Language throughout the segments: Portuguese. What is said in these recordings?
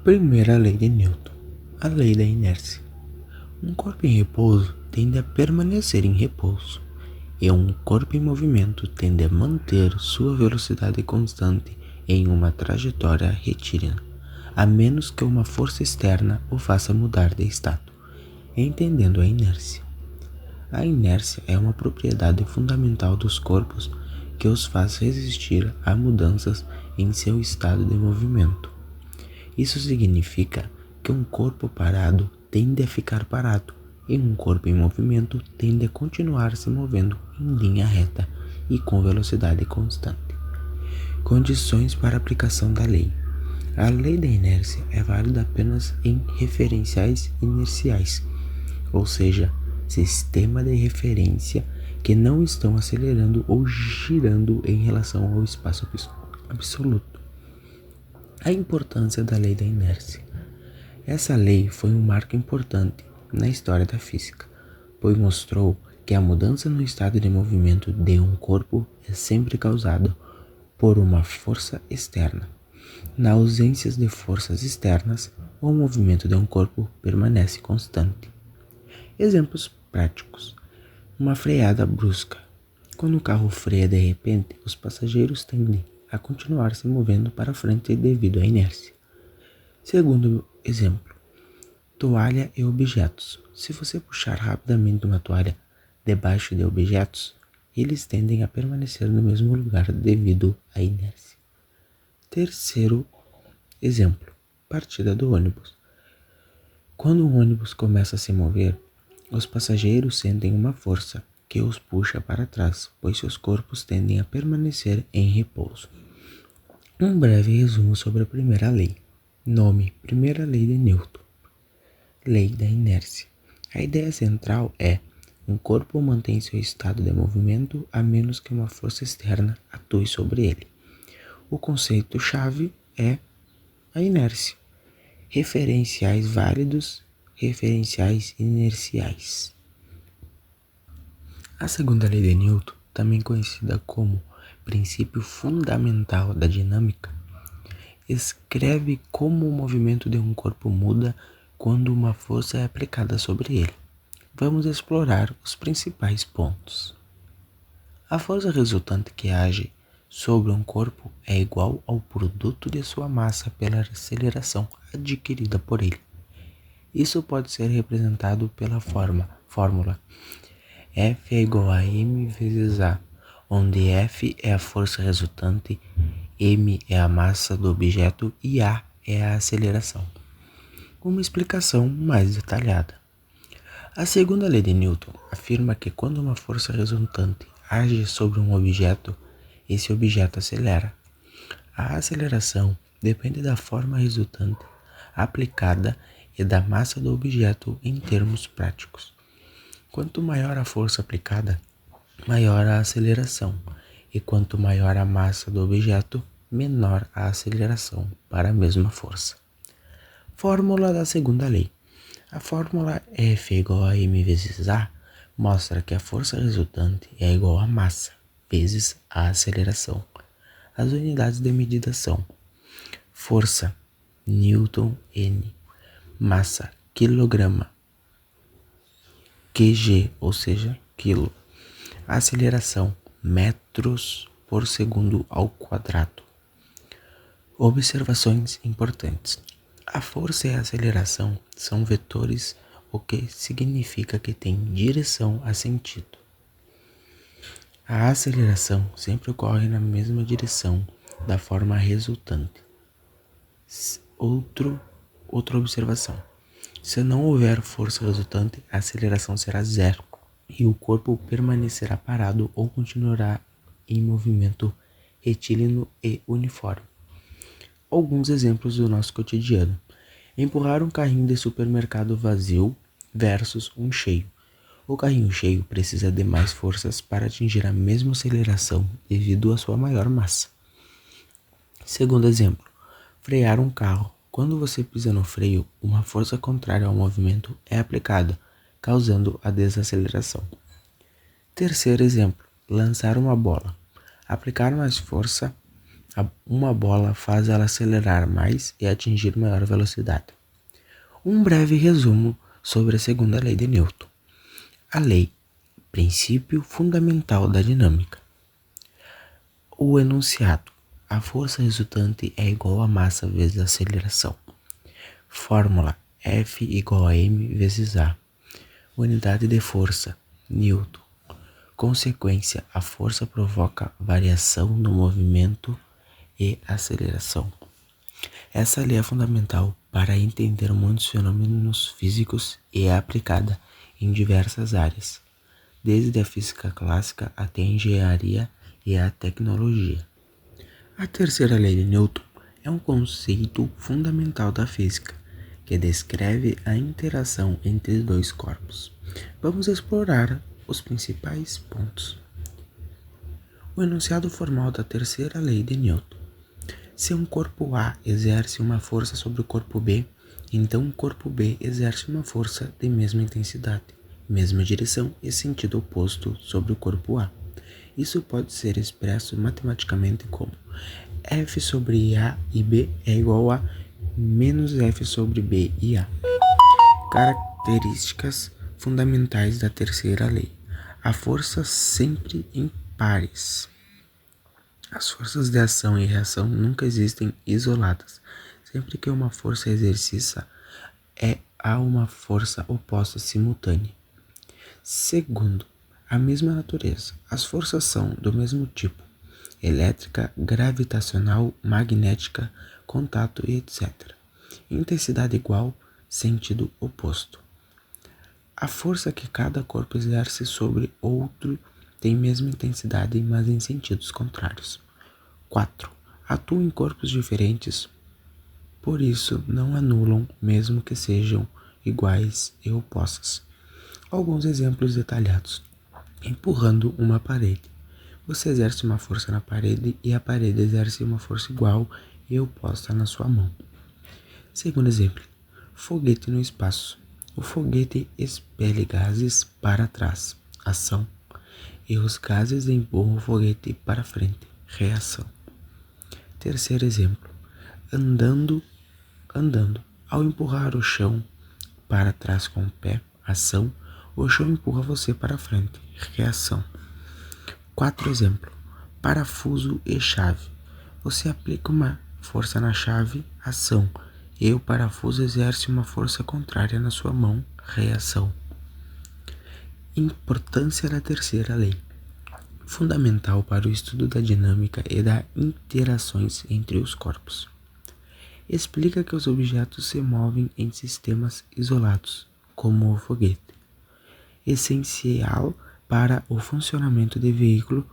Primeira lei de Newton, a lei da inércia. Um corpo em repouso tende a permanecer em repouso, e um corpo em movimento tende a manter sua velocidade constante em uma trajetória retilínea, a menos que uma força externa o faça mudar de estado, entendendo a inércia. A inércia é uma propriedade fundamental dos corpos que os faz resistir a mudanças em seu estado de movimento. Isso significa que um corpo parado tende a ficar parado e um corpo em movimento tende a continuar se movendo em linha reta e com velocidade constante. Condições para a aplicação da lei. A lei da inércia é válida apenas em referenciais inerciais, ou seja, sistema de referência que não estão acelerando ou girando em relação ao espaço absoluto. A importância da lei da inércia. Essa lei foi um marco importante na história da física, pois mostrou que a mudança no estado de movimento de um corpo é sempre causada por uma força externa. Na ausência de forças externas, o movimento de um corpo permanece constante. Exemplos práticos. Uma freada brusca. Quando o carro freia de repente, os passageiros tendem a continuar se movendo para frente devido à inércia. Segundo exemplo, toalha e objetos. Se você puxar rapidamente uma toalha debaixo de objetos, eles tendem a permanecer no mesmo lugar devido à inércia. Terceiro exemplo, partida do ônibus. Quando um ônibus começa a se mover, os passageiros sentem uma força que os puxa para trás, pois seus corpos tendem a permanecer em repouso. Um breve resumo sobre a primeira lei. Nome: Primeira lei de Newton. Lei da inércia. A ideia central é: um corpo mantém seu estado de movimento a menos que uma força externa atue sobre ele. O conceito-chave é a inércia. Referenciais válidos, referenciais inerciais. A segunda lei de Newton, também conhecida como princípio fundamental da dinâmica, escreve como o movimento de um corpo muda quando uma força é aplicada sobre ele. Vamos explorar os principais pontos. A força resultante que age sobre um corpo é igual ao produto de sua massa pela aceleração adquirida por ele. Isso pode ser representado pela fórmula F é igual a m vezes a, onde F é a força resultante, m é a massa do objeto e a é a aceleração. Uma explicação mais detalhada. A segunda lei de Newton afirma que quando uma força resultante age sobre um objeto, esse objeto acelera. A aceleração depende da forma resultante aplicada e da massa do objeto em termos práticos. Quanto maior a força aplicada, maior a aceleração, e quanto maior a massa do objeto, menor a aceleração para a mesma força. Fórmula da segunda lei. A fórmula F é igual a m vezes a mostra que a força resultante é igual a massa vezes a aceleração. As unidades de medida são força, Newton N, massa, quilograma, Kg, ou seja, quilo. Aceleração, metros por segundo ao quadrado. Observações importantes. A força e a aceleração são vetores, o que significa que têm direção a sentido. A aceleração sempre ocorre na mesma direção da forma resultante. Outra observação. Se não houver força resultante, a aceleração será zero e o corpo permanecerá parado ou continuará em movimento retilíneo e uniforme. Alguns exemplos do nosso cotidiano. Empurrar um carrinho de supermercado vazio versus um cheio. O carrinho cheio precisa de mais forças para atingir a mesma aceleração devido à sua maior massa. Segundo exemplo, frear um carro. Quando você pisa no freio, uma força contrária ao movimento é aplicada, causando a desaceleração. Terceiro exemplo, lançar uma bola. Aplicar mais força Uma bola faz ela acelerar mais e atingir maior velocidade. Um breve resumo sobre a segunda lei de Newton. A lei, princípio fundamental da dinâmica. O enunciado: a força resultante é igual à massa vezes a aceleração. Fórmula: F igual a m vezes a. Unidade de força: Newton. Consequência: a força provoca variação no movimento e aceleração. Essa lei é fundamental para entender muitos fenômenos físicos e é aplicada em diversas áreas, desde a física clássica até a engenharia e a tecnologia. A terceira lei de Newton é um conceito fundamental da física, que descreve a interação entre dois corpos. Vamos explorar os principais pontos. O enunciado formal da terceira lei de Newton. Se um corpo A exerce uma força sobre o corpo B, então o corpo B exerce uma força de mesma intensidade, mesma direção e sentido oposto sobre o corpo A. Isso pode ser expresso matematicamente como F sobre A e B é igual a menos F sobre B e A. Características fundamentais da terceira lei. A força sempre em pares. As forças de ação e reação nunca existem isoladas. Sempre que uma força é exercida, há uma força oposta simultânea. Segundo, a mesma natureza. As forças são do mesmo tipo: elétrica, gravitacional, magnética, contato e etc. Intensidade igual, sentido oposto. A força que cada corpo exerce sobre outro tem mesma intensidade, mas em sentidos contrários. 4. Atuam em corpos diferentes, por isso não anulam, mesmo que sejam iguais e opostas. Alguns exemplos detalhados. Empurrando uma parede. Você exerce uma força na parede e a parede exerce uma força igual e oposta na sua mão. Segundo exemplo. Foguete no espaço. O foguete expele gases para trás. Ação. E os gases empurram o foguete para frente. Reação. Terceiro exemplo. Andando. Ao empurrar o chão para trás com o pé, ação, o chão empurra você para frente. Reação. 4 exemplo. Parafuso e chave. Você aplica uma força na chave, ação, e o parafuso exerce uma força contrária na sua mão, reação. Importância da terceira lei. Fundamental para o estudo da dinâmica e das interações entre os corpos. Explica que os objetos se movem em sistemas isolados, como o foguete. Essencial para o funcionamento de veículo,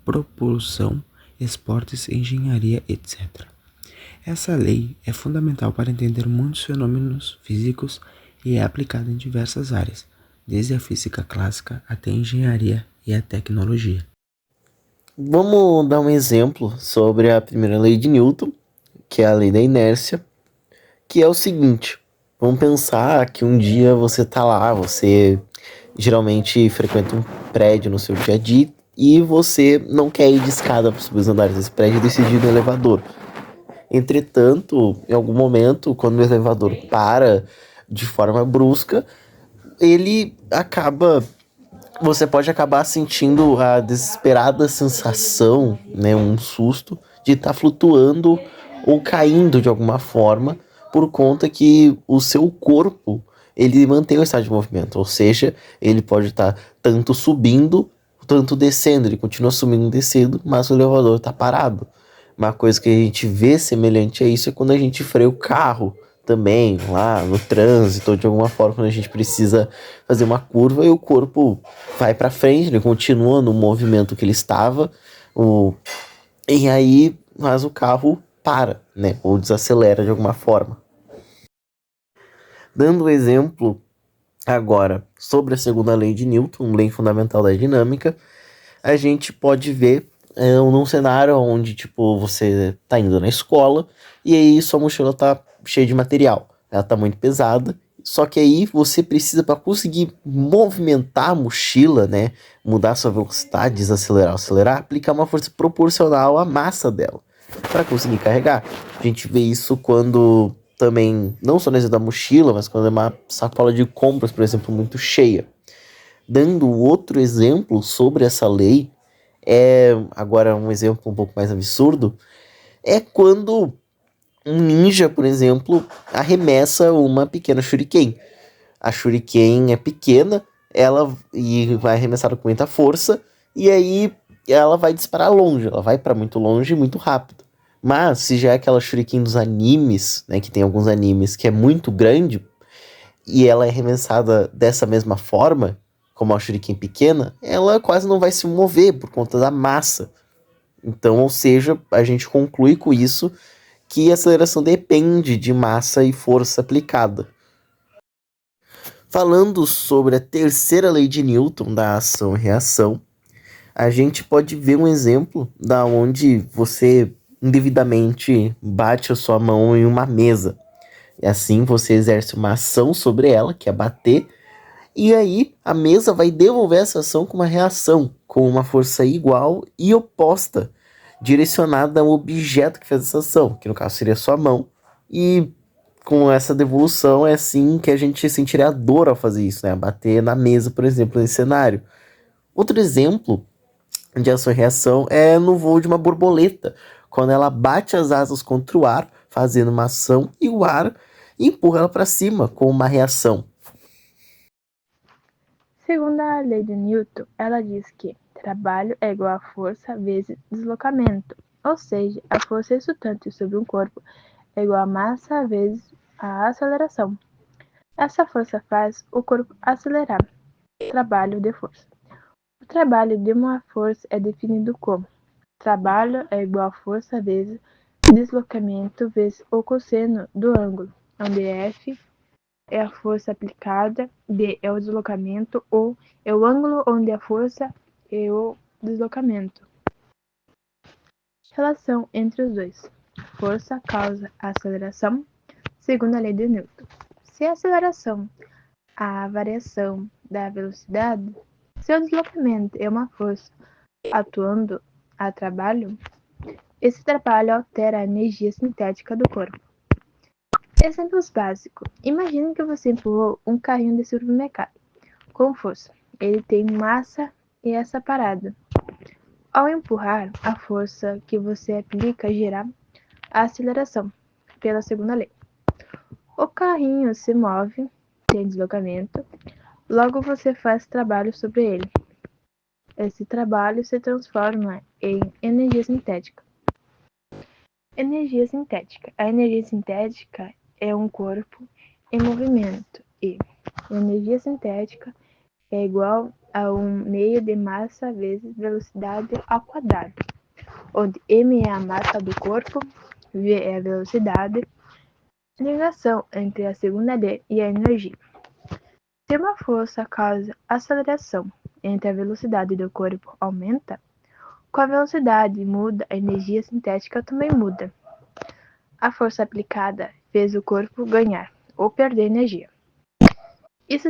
propulsão, esportes, engenharia, etc. Essa lei é fundamental para entender muitos fenômenos físicos e é aplicada em diversas áreas, desde a física clássica até a engenharia e a tecnologia. Vamos dar um exemplo sobre a primeira lei de Newton, que é a lei da inércia, que é o seguinte: vamos pensar que um dia você tá lá, você geralmente frequenta um prédio no seu dia a dia e você não quer ir de escada para subir os andares desse prédio e decidir ir no elevador. Entretanto, em algum momento, quando o elevador para de forma brusca, você pode acabar sentindo a desesperada sensação, né, um susto de estar flutuando ou caindo de alguma forma, por conta que o seu corpo, ele mantém o estado de movimento, ou seja, ele pode estar tanto subindo, tanto descendo, ele continua subindo e descendo, mas o elevador está parado. Uma coisa que a gente vê semelhante a isso é quando a gente freia o carro também, lá no trânsito, ou de alguma forma, quando a gente precisa fazer uma curva e o corpo vai para frente, ele continua no movimento que ele estava, e aí, mas o carro para, né, ou desacelera de alguma forma. Dando um exemplo agora sobre a segunda lei de Newton, lei fundamental da dinâmica, a gente pode ver num cenário onde, tipo, você tá indo na escola e aí sua mochila tá cheia de material. Ela tá muito pesada, só que aí você precisa, para conseguir movimentar a mochila, mudar sua velocidade, desacelerar ou acelerar, aplicar uma força proporcional à massa dela. para conseguir carregar. A gente vê isso quando também, não só no exemplo da mochila, mas quando é uma sacola de compras, por exemplo, muito cheia. Dando outro exemplo sobre essa lei, agora um exemplo um pouco mais absurdo, é quando um ninja, por exemplo, arremessa uma pequena shuriken. A shuriken é pequena, e vai arremessada com muita força, e aí ela vai disparar longe, ela vai para muito longe e muito rápido. Mas se já é aquela shuriken dos animes, né, que tem alguns animes que é muito grande, e ela é arremessada dessa mesma forma, como a shuriken pequena, ela quase não vai se mover por conta da massa. Então, ou seja, a gente conclui com isso que a aceleração depende de massa e força aplicada. Falando sobre a terceira lei de Newton da ação e reação, a gente pode ver um exemplo da onde você indevidamente bate a sua mão em uma mesa. E assim você exerce uma ação sobre ela, que é bater, e aí a mesa vai devolver essa ação com uma reação, com uma força igual e oposta, direcionada ao objeto que fez essa ação, que no caso seria a sua mão, e com essa devolução é assim que a gente sentiria a dor ao fazer isso, né? Bater na mesa, por exemplo, nesse cenário. Outro exemplo de ação e reação é no voo de uma borboleta, quando ela bate as asas contra o ar, fazendo uma ação, e o ar empurra ela para cima com uma reação. Segundo a lei de Newton, ela diz que trabalho é igual a força vezes deslocamento, ou seja, a força resultante sobre um corpo é igual a massa vezes a aceleração. Essa força faz o corpo acelerar. Trabalho de força. O trabalho de uma força é definido como: trabalho é igual a força vezes deslocamento vezes o cosseno do ângulo, onde F é a força aplicada, D é o deslocamento, O é o ângulo onde a força é o deslocamento. Relação entre os dois. Força causa aceleração, segundo a lei de Newton. Se a aceleração a variação da velocidade, se o deslocamento é uma força atuando a trabalho, esse trabalho altera a energia cinética do corpo. Exemplos básicos. Imagine que você empurrou um carrinho de supermercado com força. Ele tem massa e essa parada. Ao empurrar, a força que você aplica gera a aceleração, pela segunda lei. O carrinho se move, tem deslocamento, logo você faz trabalho sobre ele. Esse trabalho se transforma em energia cinética. Energia cinética. A energia cinética é um corpo em movimento e energia cinética é igual a um meio de massa vezes velocidade ao quadrado, onde m é a massa do corpo, v é a velocidade. Ligação entre a segunda lei e a energia. Se uma força causa aceleração entre a velocidade do corpo aumenta, com a velocidade muda, a energia cinética também muda. A força aplicada fez o corpo ganhar ou perder energia. Isso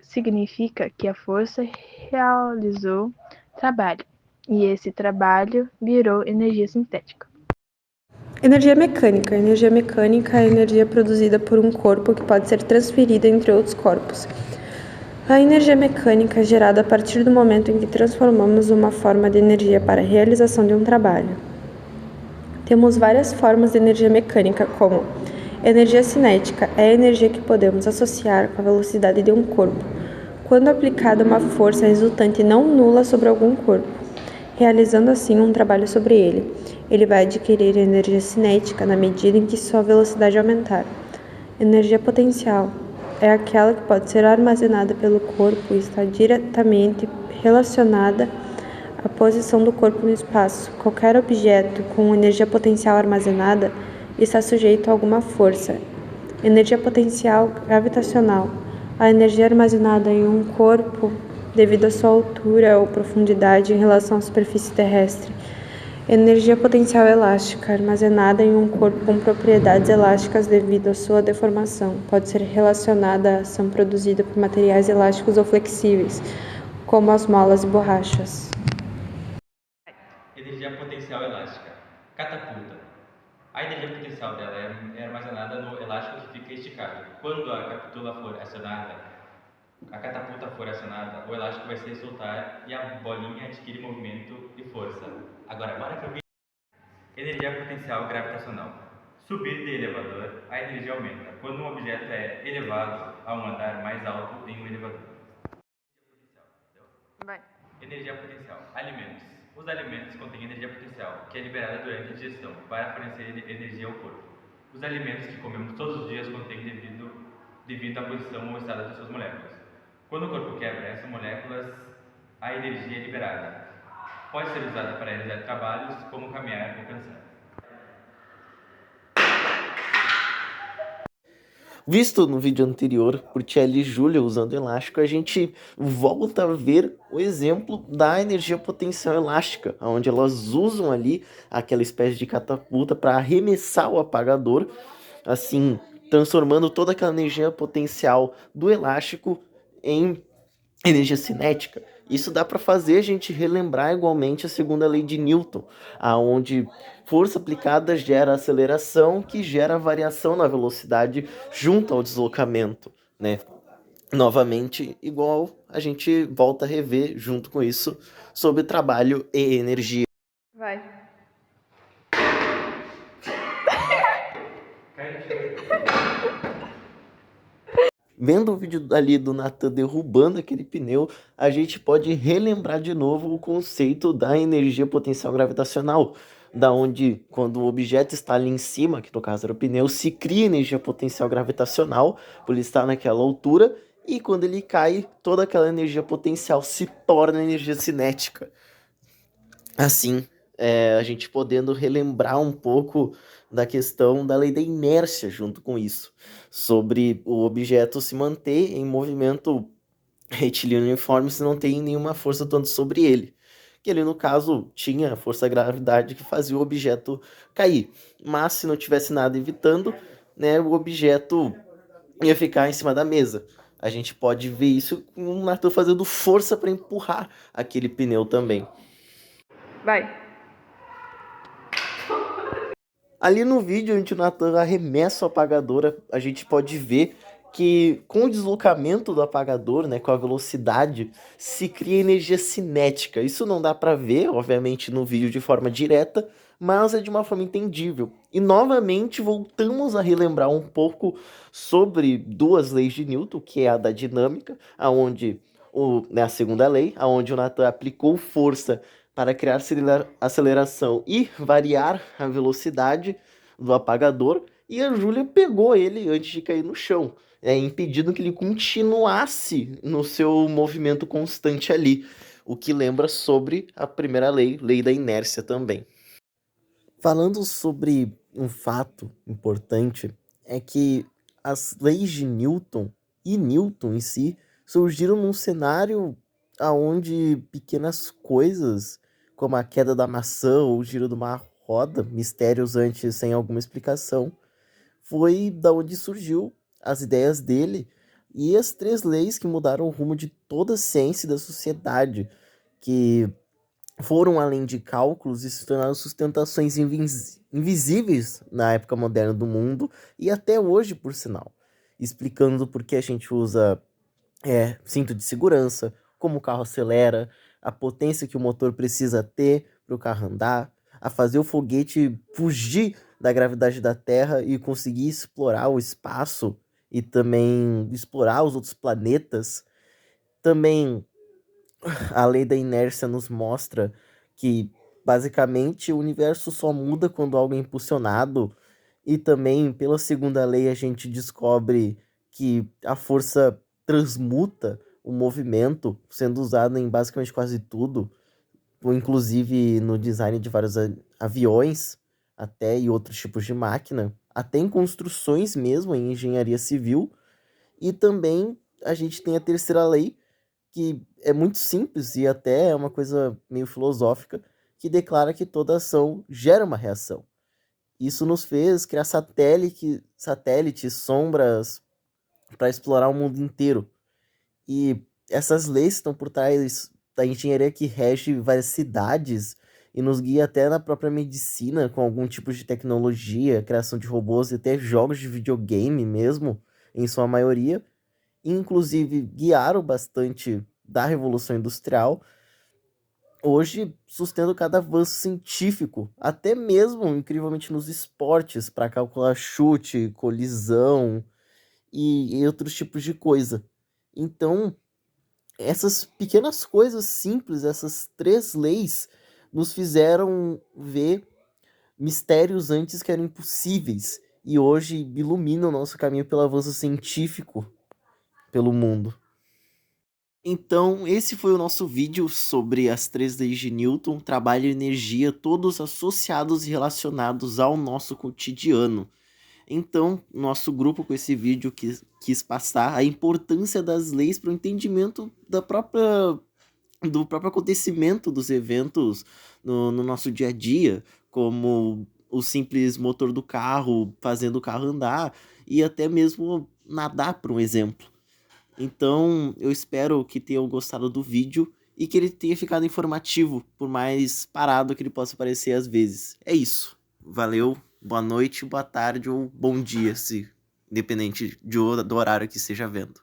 significa que a força realizou trabalho, e esse trabalho virou energia cinética. Energia mecânica. Energia mecânica é a energia produzida por um corpo que pode ser transferida entre outros corpos. A energia mecânica é gerada a partir do momento em que transformamos uma forma de energia para a realização de um trabalho. Temos várias formas de energia mecânica, como energia cinética é a energia que podemos associar com a velocidade de um corpo, quando aplicada uma força resultante não nula sobre algum corpo, realizando assim um trabalho sobre ele. Ele vai adquirir energia cinética na medida em que sua velocidade aumentar. Energia potencial é aquela que pode ser armazenada pelo corpo e está diretamente relacionada à posição do corpo no espaço. Qualquer objeto com energia potencial armazenada está sujeito a alguma força. Energia potencial gravitacional. A energia armazenada em um corpo devido à sua altura ou profundidade em relação à superfície terrestre. Energia potencial elástica, armazenada em um corpo com propriedades elásticas devido à sua deformação. Pode ser relacionada à ação produzida por materiais elásticos ou flexíveis, como as molas e borrachas. Energia potencial elástica. Catapulta. energia potencial dela é armazenada no elástico que fica esticado. Quando a catapulta for acionada, o elástico vai se soltar e a bolinha adquire movimento e força. Agora, bora para energia potencial gravitacional. Subir de elevador, a energia aumenta quando um objeto é elevado a um andar mais alto em um elevador. Vai. Energia potencial. Alimentos. Os alimentos contêm energia potencial, que é liberada durante a digestão, para fornecer energia ao corpo. Os alimentos que comemos todos os dias contêm devido à posição ou estado de suas moléculas. Quando o corpo quebra essas moléculas, a energia é liberada. Pode ser usada para realizar trabalhos como caminhar ou cansar. Visto no vídeo anterior por Tiele e Júlia usando elástico, a gente volta a ver o exemplo da energia potencial elástica, onde elas usam ali aquela espécie de catapulta para arremessar o apagador, assim, transformando toda aquela energia potencial do elástico em energia cinética. Isso dá para fazer a gente relembrar igualmente a segunda lei de Newton, aonde força aplicada gera aceleração, que gera variação na velocidade junto ao deslocamento, né? Novamente, igual a gente volta a rever junto com isso sobre trabalho e energia. Vai. Vendo o vídeo ali do Nathan derrubando aquele pneu, a gente pode relembrar de novo o conceito da energia potencial gravitacional, da onde quando o objeto está ali em cima, que no caso era o pneu, se cria energia potencial gravitacional por ele estar naquela altura, e quando ele cai, toda aquela energia potencial se torna energia cinética. Assim, a gente podendo relembrar um pouco da questão da lei da inércia junto com isso, sobre o objeto se manter em movimento retilíneo uniforme se não tem nenhuma força atuando sobre ele. Que ele, no caso, tinha a força gravidade que fazia o objeto cair. Mas se não tivesse nada evitando, né, o objeto ia ficar em cima da mesa. A gente pode ver isso com o Nathan fazendo força para empurrar aquele pneu também. Vai. Ali no vídeo onde o Nathan arremessa o apagador, a gente pode ver que com o deslocamento do apagador, né, com a velocidade, se cria energia cinética. Isso não dá para ver, obviamente, no vídeo de forma direta, mas é de uma forma entendível. E novamente voltamos a relembrar um pouco sobre duas leis de Newton, que é a da dinâmica, aonde a segunda lei, aonde o Nathan aplicou força para criar aceleração e variar a velocidade do apagador, e a Júlia pegou ele antes de cair no chão, impedindo que ele continuasse no seu movimento constante ali, o que lembra sobre a primeira lei, lei da inércia também. Falando sobre um fato importante, é que as leis de Newton e Newton em si surgiram num cenário onde pequenas coisas, como a queda da maçã ou o giro de uma roda, mistérios antes sem alguma explicação, foi da onde surgiu as ideias dele e as três leis que mudaram o rumo de toda a ciência e da sociedade, que foram além de cálculos e se tornaram sustentações invisíveis na época moderna do mundo e até hoje, por sinal, explicando por que a gente usa cinto de segurança, como o carro acelera, a potência que o motor precisa ter para o carro andar, a fazer o foguete fugir da gravidade da Terra e conseguir explorar o espaço e também explorar os outros planetas. Também a lei da inércia nos mostra que basicamente o universo só muda quando algo é impulsionado, e também pela segunda lei a gente descobre que a força transmuta o movimento, sendo usado em basicamente quase tudo, inclusive no design de vários aviões até e outros tipos de máquina, até em construções mesmo, em engenharia civil. E também a gente tem a terceira lei, que é muito simples e até é uma coisa meio filosófica, que declara que toda ação gera uma reação. Isso nos fez criar satélites, sombras, para explorar o mundo inteiro. E essas leis estão por trás da engenharia que rege várias cidades e nos guia até na própria medicina, com algum tipo de tecnologia, criação de robôs e até jogos de videogame mesmo, em sua maioria. Inclusive, guiaram bastante da Revolução Industrial, hoje sustendo cada avanço científico, até mesmo, incrivelmente, nos esportes, para calcular chute, colisão e outros tipos de coisa. Então, essas pequenas coisas simples, essas 3 leis, nos fizeram ver mistérios antes que eram impossíveis e hoje iluminam o nosso caminho pelo avanço científico pelo mundo. Então, esse foi o nosso vídeo sobre as 3 leis de Newton, trabalho e energia, todos associados e relacionados ao nosso cotidiano. Então, nosso grupo com esse vídeo quis passar a importância das leis para o entendimento do próprio acontecimento dos eventos no nosso dia a dia, como o simples motor do carro fazendo o carro andar e até mesmo nadar, por um exemplo. Então, eu espero que tenham gostado do vídeo e que ele tenha ficado informativo, por mais parado que ele possa parecer às vezes. É isso. Valeu, boa noite, boa tarde ou bom dia, se independente do horário que esteja vendo.